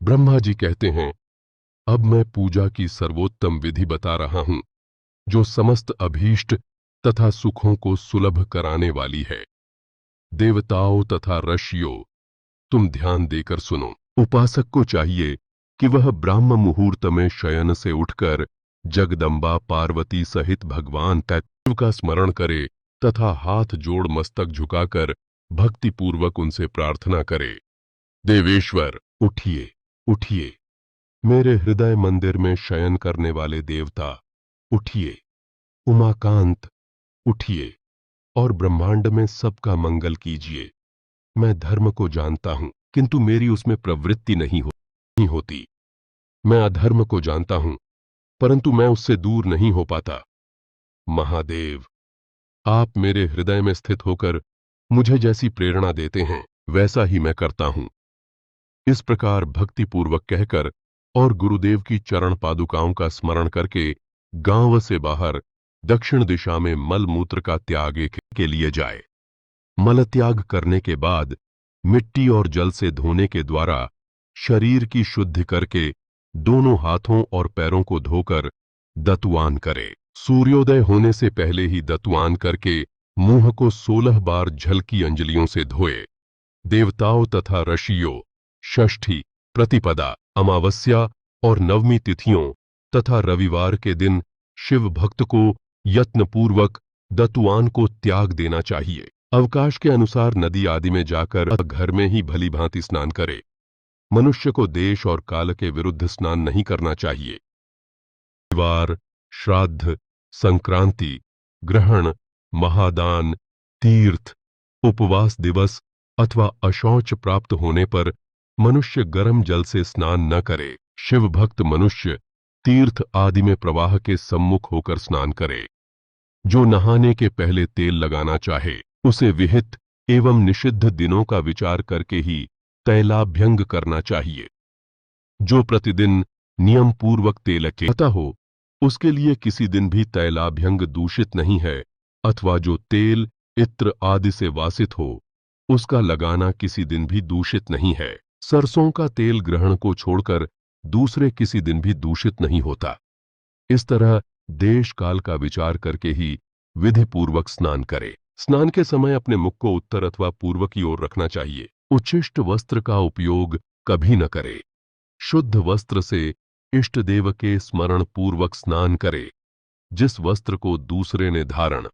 ब्रह्मा जी कहते हैं, अब मैं पूजा की सर्वोत्तम विधि बता रहा हूं, जो समस्त अभीष्ट तथा सुखों को सुलभ कराने वाली है। देवताओं तथा ऋषियों, तुम ध्यान देकर सुनो। उपासक को चाहिए कि वह ब्राह्म मुहूर्त में शयन से उठकर जगदम्बा पार्वती सहित भगवान शिव का स्मरण करे तथा हाथ जोड़ मस्तक झुकाकर भक्तिपूर्वक उनसे प्रार्थना करे। देवेश्वर, उठिए, उठिए। मेरे हृदय मंदिर में शयन करने वाले देवता, उठिए। उमाकांत, उठिए और ब्रह्मांड में सबका मंगल कीजिए। मैं धर्म को जानता हूं, किंतु मेरी उसमें प्रवृत्ति नहीं होती। मैं अधर्म को जानता हूं, परंतु मैं उससे दूर नहीं हो पाता। महादेव, आप मेरे हृदय में स्थित होकर मुझे जैसी प्रेरणा देते हैं, वैसा ही मैं करता हूं। इस प्रकार भक्तिपूर्वक कहकर और गुरुदेव की चरण पादुकाओं का स्मरण करके गांव से बाहर दक्षिण दिशा में मल मूत्र का त्याग के लिए जाए। मल त्याग करने के बाद मिट्टी और जल से धोने के द्वारा शरीर की शुद्धि करके दोनों हाथों और पैरों को धोकर दतुआन करे। सूर्योदय होने से पहले ही दतुआन करके मुंह को 16 बार जल की अंजलियों से धोए। देवताओं तथा ऋषियों, षष्ठी, प्रतिपदा, अमावस्या और नवमी तिथियों तथा रविवार के दिन शिव भक्त को यत्नपूर्वक दतुआन को त्याग देना चाहिए। अवकाश के अनुसार नदी आदि में जाकर घर में ही भली भांति स्नान करे। मनुष्य को देश और काल के विरुद्ध स्नान नहीं करना चाहिए। रविवार, श्राद्ध, संक्रांति, ग्रहण, महादान, तीर्थ, उपवास दिवस अथवा अशौच प्राप्त होने पर मनुष्य गर्म जल से स्नान न करे। शिव भक्त मनुष्य तीर्थ आदि में प्रवाह के सम्मुख होकर स्नान करे। जो नहाने के पहले तेल लगाना चाहे, उसे विहित एवं निषिद्ध दिनों का विचार करके ही तैलाभ्यंग करना चाहिए। जो प्रतिदिन नियम पूर्वक तेल लगाता हो, उसके लिए किसी दिन भी तैलाभ्यंग दूषित नहीं है, अथवा जो तेल इत्र आदि से वासित हो, उसका लगाना किसी दिन भी दूषित नहीं है। सरसों का तेल ग्रहण को छोड़कर दूसरे किसी दिन भी दूषित नहीं होता। इस तरह देश काल का विचार करके ही विधि पूर्वक स्नान करे। स्नान के समय अपने मुख को उत्तर अथवा पूर्व की ओर रखना चाहिए। उच्छिष्ट वस्त्र का उपयोग कभी न करे। शुद्ध वस्त्र से इष्ट देव के स्मरण पूर्वक स्नान करे। जिस वस्त्र को दूसरे ने धारण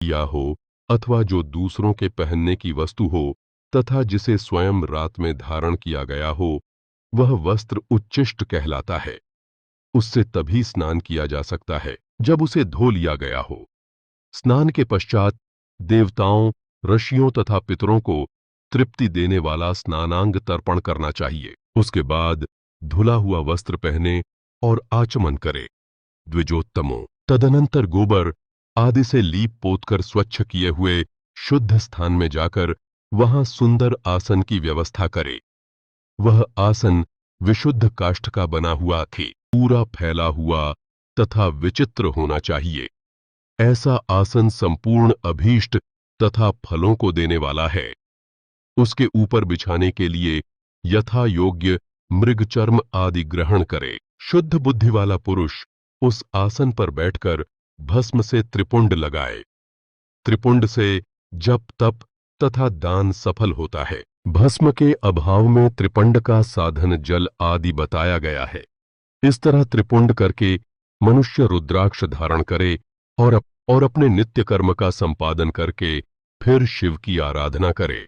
किया हो अथवा जो दूसरों के पहनने की वस्तु हो तथा जिसे स्वयं रात में धारण किया गया हो, वह वस्त्र उच्चिष्ट कहलाता है। उससे तभी स्नान किया जा सकता है जब उसे धो लिया गया हो। स्नान के पश्चात देवताओं, ऋषियों तथा पितरों को तृप्ति देने वाला स्नानांग तर्पण करना चाहिए। उसके बाद धुला हुआ वस्त्र पहने और आचमन करे। द्विजोत्तमों, तदनंतर गोबर आदि से लीप पोतकर स्वच्छ किए हुए शुद्ध स्थान में जाकर वहां सुंदर आसन की व्यवस्था करे। वह आसन विशुद्ध काष्ठ का बना हुआ थी, पूरा फैला हुआ तथा विचित्र होना चाहिए। ऐसा आसन संपूर्ण अभीष्ट तथा फलों को देने वाला है। उसके ऊपर बिछाने के लिए यथा योग्य मृगचर्म आदि ग्रहण करे। शुद्ध बुद्धि वाला पुरुष उस आसन पर बैठकर भस्म से त्रिपुंड लगाए। त्रिपुंड से जप तप तथा दान सफल होता है। भस्म के अभाव में त्रिपुंड का साधन जल आदि बताया गया है। इस तरह त्रिपुंड करके मनुष्य रुद्राक्ष धारण करे और अपने नित्य कर्म का संपादन करके फिर शिव की आराधना करे।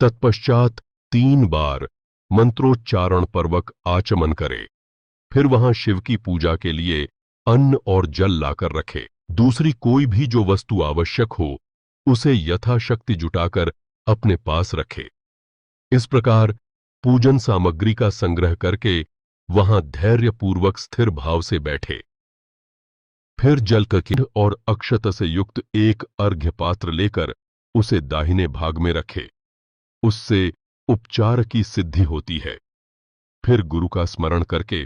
तत्पश्चात 3 बार मंत्रोच्चारण पूर्वक आचमन करे। फिर वहां शिव की पूजा के लिए अन्न और जल लाकर रखे। दूसरी कोई भी जो वस्तु आवश्यक हो, उसे यथाशक्ति जुटाकर अपने पास रखे। इस प्रकार पूजन सामग्री का संग्रह करके वहां धैर्यपूर्वक स्थिर भाव से बैठे। फिर जल ककीर और अक्षत से युक्त एक अर्घ्य पात्र लेकर उसे दाहिने भाग में रखे। उससे उपचार की सिद्धि होती है। फिर गुरु का स्मरण करके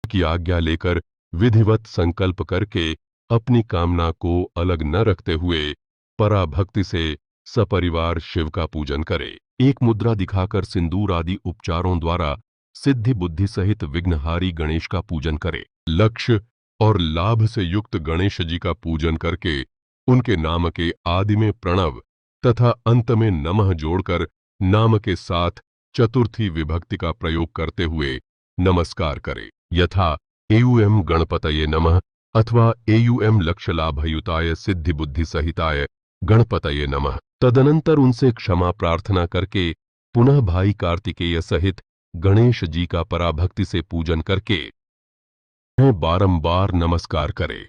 की आज्ञा लेकर विधिवत संकल्प करके अपनी कामना को अलग न रखते हुए पराभक्ति से सपरिवार शिव का पूजन करे। एक मुद्रा दिखाकर सिंदूर आदि उपचारों द्वारा सिद्धि बुद्धि सहित विघ्नहारी गणेश का पूजन करें। लक्ष्य और लाभ से युक्त गणेश जी का पूजन करके उनके नाम के आदि में प्रणव तथा अंत में नमः जोड़कर नाम के साथ चतुर्थी विभक्ति का प्रयोग करते हुए नमस्कार करें। यथा एयूएम गणपतये नमः अथवा एयूएम लक्ष्य लाभयुताय सिद्धि बुद्धि सहिताय गणपतये नमः। तदनंतर उनसे क्षमा प्रार्थना करके पुनः भाई कार्तिकेय सहित गणेश जी का पराभक्ति से पूजन करके बारंबार नमस्कार करें।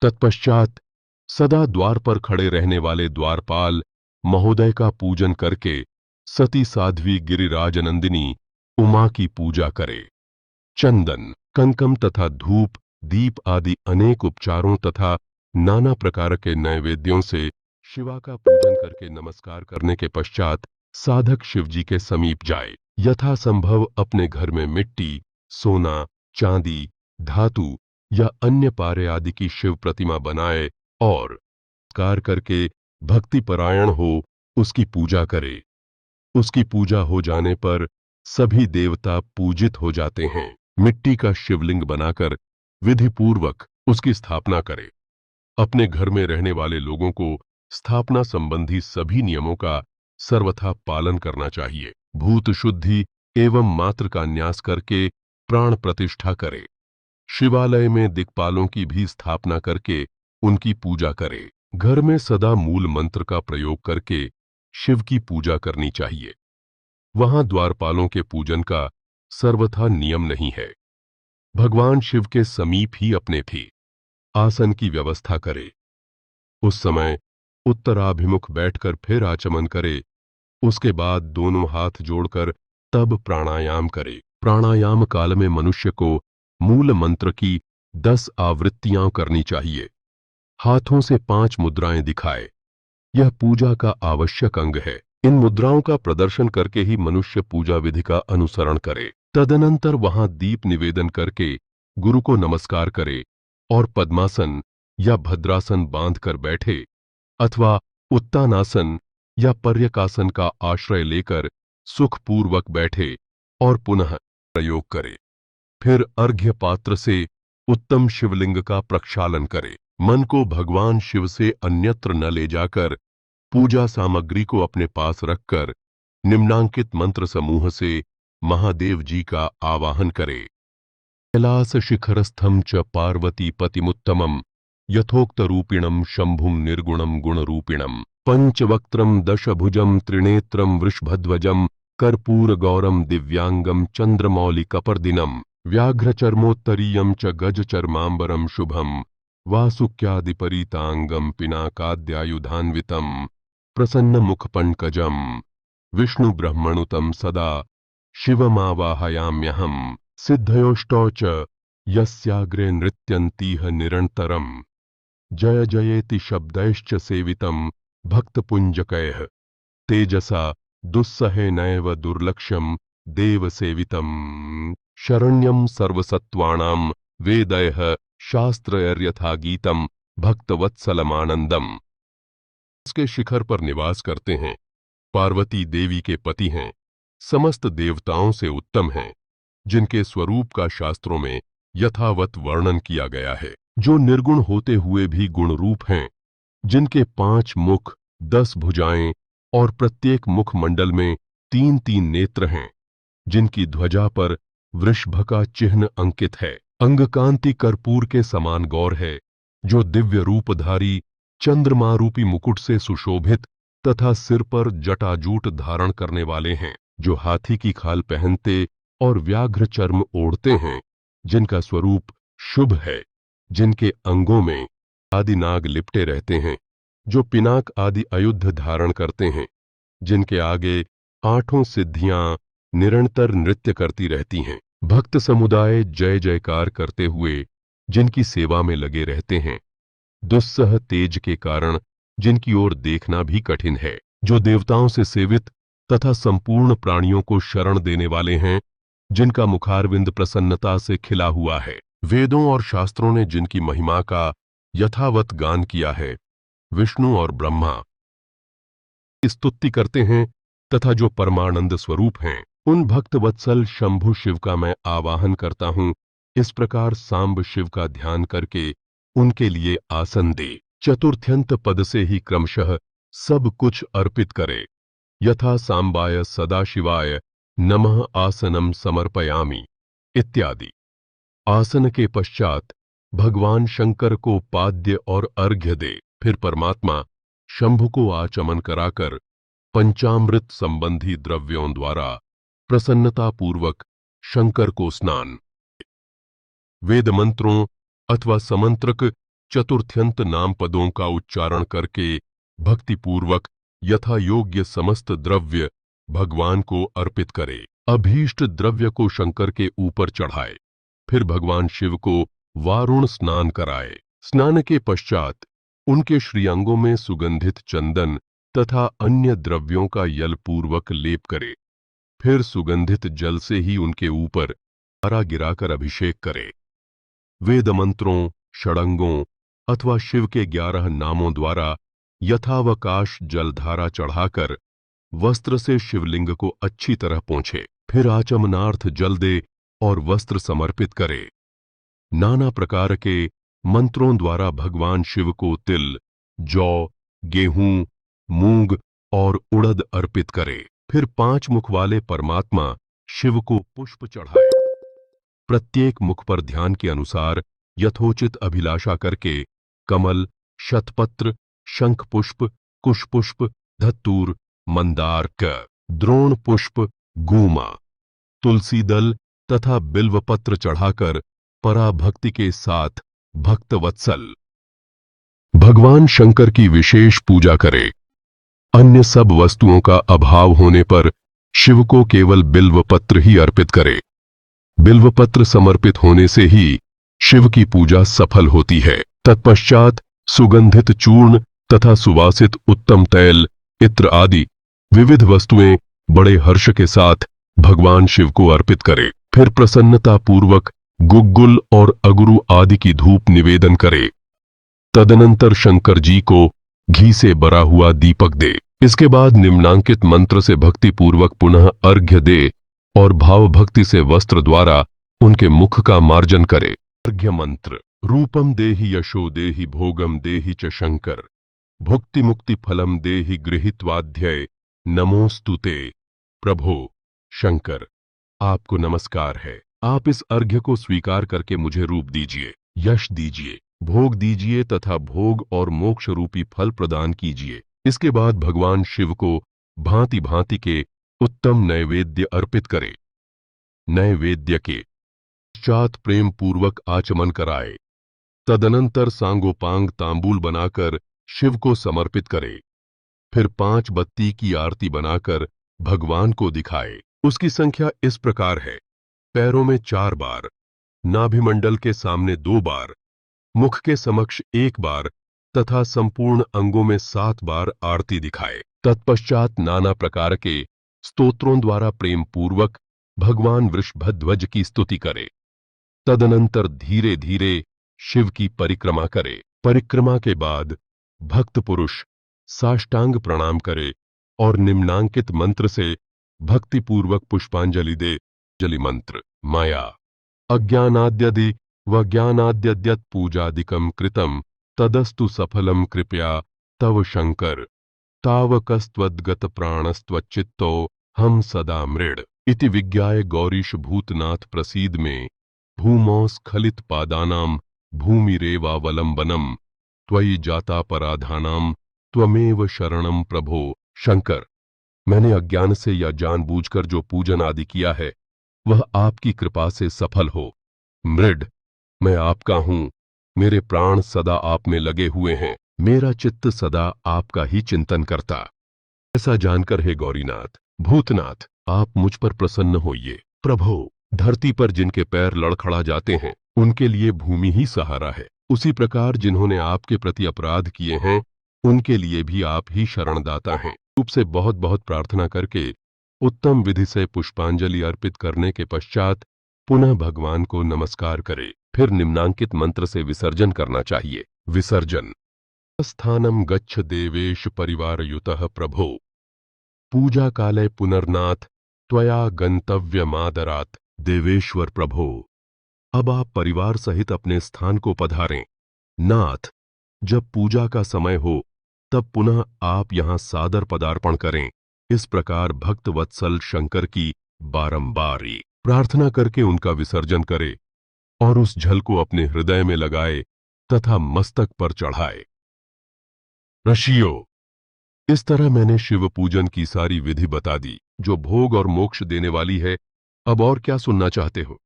तत्पश्चात सदा द्वार पर खड़े रहने वाले द्वारपाल महोदय का पूजन करके सती साध्वी गिरिराज नंदिनी उमा की पूजा करें। चंदन, कंकम तथा धूप, दीप आदि अनेक उपचारों तथा नाना प्रकार के नैवेद्यों से शिवा का पूजन करके नमस्कार करने के पश्चात साधक शिवजी के समीप जाए। यथासंभव अपने घर में मिट्टी, सोना, चांदी, धातु या अन्य पारे आदि की शिव प्रतिमा बनाए और नमस्कार करके भक्तिपरायण हो उसकी पूजा करे। उसकी पूजा हो जाने पर सभी देवता पूजित हो जाते हैं। मिट्टी का शिवलिंग बनाकर विधिपूर्वक उसकी स्थापना करे। अपने घर में रहने वाले लोगों को स्थापना संबंधी सभी नियमों का सर्वथा पालन करना चाहिए। भूत शुद्धि एवं मात्र का न्यास करके प्राण प्रतिष्ठा करे। शिवालय में दिक्पालों की भी स्थापना करके उनकी पूजा करे। घर में सदा मूल मंत्र का प्रयोग करके शिव की पूजा करनी चाहिए। वहां द्वारपालों के पूजन का सर्वथा नियम नहीं है। भगवान शिव के समीप ही अपने भी आसन की व्यवस्था करे। उस समय उत्तराभिमुख बैठकर फिर आचमन करे। उसके बाद दोनों हाथ जोड़कर तब प्राणायाम करे। प्राणायाम काल में मनुष्य को मूल मंत्र की 10 आवृत्तियां करनी चाहिए। हाथों से 5 मुद्राएं दिखाए। यह पूजा का आवश्यक अंग है। इन मुद्राओं का प्रदर्शन करके ही मनुष्य पूजा विधि का अनुसरण करे। तदनंतर वहां दीप निवेदन करके गुरु को नमस्कार करे और पद्मासन या भद्रासन बांधकर बैठे अथवा उत्तानासन या पर्यकासन का आश्रय लेकर सुखपूर्वक बैठे और पुनः प्रयोग करे। फिर अर्घ्य पात्र से उत्तम शिवलिंग का प्रक्षालन करे। मन को भगवान शिव से अन्यत्र न ले जाकर पूजा सामग्री को अपने पास रखकर निम्नांकित मंत्र समूह से महादेव जी का आवाहन करे। कैलास शिखरस्थम च पार्वती पतिमुत्तमम यथोक्त रूपिणम शंभुम निर्गुणम गुणरूपिणम पंचवक्त्रम दशभुजम त्रिनेत्रम वृषभध्वजम कर्पूर गौरम दिव्यांगम चंद्रमौलि कपर्दिनम व्याघ्रचर्मोत्तरीयम च गजचर्मांबरम शुभम वासुक्यादिपरीतांगम पिनाकाद्यायुधान्वितम प्रसन्नमुखपङ्कजं विष्णुब्रह्मणुतं सदा शिवमावाहयाम्यहं सिद्धयोष्टौ च यस्याग्रे नृत्यन्तीह निरन्तरं जय जयेति शब्दैश्च सेवितं भक्तपुञ्जकैः तेजसा दुस्सहेनैव दुर्लक्ष्यं देवसेवितं शरण्यं सर्वसत्त्वानां वेदैः शास्त्रैर्यथा गीतं भक्तवत्सलमानंदम। इसके शिखर पर निवास करते हैं। पार्वती देवी के पति हैं। समस्त देवताओं से उत्तम हैं, जिनके स्वरूप का शास्त्रों में यथावत वर्णन किया गया है। जो निर्गुण होते हुए भी गुण रूप हैं, जिनके 5 मुख, 10 भुजाएं और प्रत्येक मुख मंडल में 3-3 नेत्र हैं, जिनकी ध्वजा पर वृषभ का चिन्ह अंकित है। अंगकांति कर्पूर के समान गौर है, जो दिव्य रूपधारी चंद्रमा रूपी मुकुट से सुशोभित तथा सिर पर जटाजूट धारण करने वाले हैं, जो हाथी की खाल पहनते और व्याघ्र चर्म ओढ़ते हैं, जिनका स्वरूप शुभ है, जिनके अंगों में आदि नाग लिपटे रहते हैं, जो पिनाक आदि आयुध धारण करते हैं, जिनके आगे 8 सिद्धियां निरंतर नृत्य करती रहती हैं। भक्त समुदाय जय जयकार करते हुए जिनकी सेवा में लगे रहते हैं, दुस्सह तेज के कारण जिनकी ओर देखना भी कठिन है, जो देवताओं से सेवित तथा संपूर्ण प्राणियों को शरण देने वाले हैं, जिनका मुखारविंद प्रसन्नता से खिला हुआ है। वेदों और शास्त्रों ने जिनकी महिमा का यथावत गान किया है, विष्णु और ब्रह्मा स्तुति करते हैं तथा जो परमानंद स्वरूप हैं, उन भक्तवत्सल शंभु शिव का मैं आवाहन करता हूं। इस प्रकार सांब शिव का ध्यान करके उनके लिए आसन दे। चतुर्थ्यंत पद से ही क्रमशः सब कुछ अर्पित करे। यथा सांबाय सदाशिवाय नमः आसनम समर्पयामि इत्यादि। आसन के पश्चात भगवान शंकर को पाद्य और अर्घ्य दे। फिर परमात्मा शंभु को आचमन कराकर पंचामृत संबंधी द्रव्यों द्वारा प्रसन्नतापूर्वक शंकर को स्नान। वेद मंत्रों अथवा समंत्रक चतुर्थ्यंत नाम पदों का उच्चारण करके भक्तिपूर्वक यथा योग्य समस्त द्रव्य भगवान को अर्पित करे। अभीष्ट द्रव्य को शंकर के ऊपर चढ़ाए। फिर भगवान शिव को वारुण स्नान कराए। स्नान के पश्चात उनके श्रीअंगों में सुगंधित चंदन तथा अन्य द्रव्यों का यलपूर्वक लेप करे। फिर सुगंधित जल से ही उनके ऊपर हरा गिराकर अभिषेक करे। वेद मंत्रों, षडंगों अथवा शिव के 11 नामों द्वारा यथावकाश जलधारा चढ़ाकर वस्त्र से शिवलिंग को अच्छी तरह पोंछे। फिर आचमनार्थ जल दे और वस्त्र समर्पित करे। नाना प्रकार के मंत्रों द्वारा भगवान शिव को तिल, जौ, गेहूं, मूंग और उड़द अर्पित करे। फिर 5 मुख वाले परमात्मा शिव को पुष्प चढ़ाए। प्रत्येक मुख पर ध्यान के अनुसार यथोचित अभिलाषा करके कमल, शतपत्र, शंख पुष्प, कुश पुष्प, धतूर, मंदार क, द्रोण पुष्प, गूमा, तुलसी दल तथा बिल्वपत्र चढ़ाकर पराभक्ति के साथ भक्तवत्सल भगवान शंकर की विशेष पूजा करे। अन्य सब वस्तुओं का अभाव होने पर शिव को केवल बिल्वपत्र ही अर्पित करे। बिल्वपत्र समर्पित होने से ही शिव की पूजा सफल होती है। तत्पश्चात सुगंधित चूर्ण तथा सुवासित उत्तम तैल, इत्र आदि विविध वस्तुएं बड़े हर्ष के साथ भगवान शिव को अर्पित करे। फिर प्रसन्नता पूर्वक गुग्गुल और अगुरु आदि की धूप निवेदन करे। तदनंतर शंकर जी को घी से बरा हुआ दीपक दे। इसके बाद निम्नांकित मंत्र से भक्ति पूर्वक पुनः अर्घ्य दे और भाव भक्ति से वस्त्र द्वारा उनके मुख का मार्जन करे। अर्घ्य मंत्र। रूपम देहि यशो देहि भोगम देहि च शंकर, भुक्ति मुक्ति फलम देहि गृहीत्वाध्यय नमोस्तुते। प्रभो शंकर, आपको नमस्कार है। आप इस अर्घ्य को स्वीकार करके मुझे रूप दीजिए, यश दीजिए, भोग दीजिए तथा भोग और मोक्ष रूपी फल प्रदान कीजिए। इसके बाद भगवान शिव को भांति भांति के उत्तम नैवेद्य अर्पित करे। नैवेद्य के पश्चात प्रेम पूर्वक आचमन कराए। तदनंतर सांगोपांग तांबूल बनाकर शिव को समर्पित करे। फिर 5 बत्ती की आरती बनाकर भगवान को दिखाए। उसकी संख्या इस प्रकार है: पैरों में 4 बार, नाभिमंडल के सामने 2 बार, मुख के समक्ष 1 बार तथा संपूर्ण अंगों में 7 बार आरती दिखाए। तत्पश्चात नाना प्रकार के स्तोत्रों द्वारा प्रेम पूर्वक भगवान वृषभध्वज की स्तुति करे। तदनंतर धीरे धीरे शिव की परिक्रमा करे। परिक्रमा के बाद भक्त पुरुष साष्टांग प्रणाम करे और निम्नांकित मंत्र से भक्तिपूर्वक पुष्पांजलि दे। जलि मंत्र। माया अज्ञानाद्यदि व ज्ञानाद्यद्यत् पूजादिकं कृतं तदस्तु सफलम कृपया तव शंकर, तावकस्त्वद्गत प्राणस्त्वच्चित्तो हम सदा मृड इति विज्ञाय गौरीश भूतनाथ प्रसीद में भूमौ स्खलित पादानां भूमिरेवावलंबनम त्वयि जातापराधानां त्वमेव शरणं प्रभो। शंकर, मैंने अज्ञान से या जानबूझकर जो पूजन आदि किया है वह आपकी कृपा से सफल हो। मृड, मैं आपका हूं, मेरे प्राण सदा आप में लगे हुए हैं, मेरा चित्त सदा आपका ही चिंतन करता। ऐसा जानकर हे गौरीनाथ, भूतनाथ, आप मुझ पर प्रसन्न होइए। प्रभो, धरती पर जिनके पैर लड़खड़ा जाते हैं उनके लिए भूमि ही सहारा है। उसी प्रकार जिन्होंने आपके प्रति अपराध किए हैं उनके लिए भी आप ही शरणदाता हैं। रूप से बहुत बहुत प्रार्थना करके उत्तम विधि से पुष्पांजलि अर्पित करने के पश्चात पुनः भगवान को नमस्कार करे। फिर निम्नांकित मंत्र से विसर्जन करना चाहिए। विसर्जन। स्थानम गच्छ देवेश परिवारयुतः प्रभो, पूजा काले पुनर्नाथ त्वया गंतव्यमादरात्। देवेश्वर प्रभो, अब आप परिवार सहित अपने स्थान को पधारें। नाथ, जब पूजा का समय हो तब पुनः आप यहां सादर पदार्पण करें। इस प्रकार भक्त वत्सल शंकर की बारंबार प्रार्थना करके उनका विसर्जन करे और उस जल को अपने हृदय में लगाए तथा मस्तक पर चढ़ाए। ऋषियों, इस तरह मैंने शिव पूजन की सारी विधि बता दी, जो भोग और मोक्ष देने वाली है। अब और क्या सुनना चाहते हो?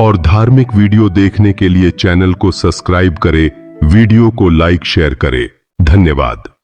और धार्मिक वीडियो देखने के लिए चैनल को सब्सक्राइब करें, वीडियो को लाइक शेयर करें। धन्यवाद।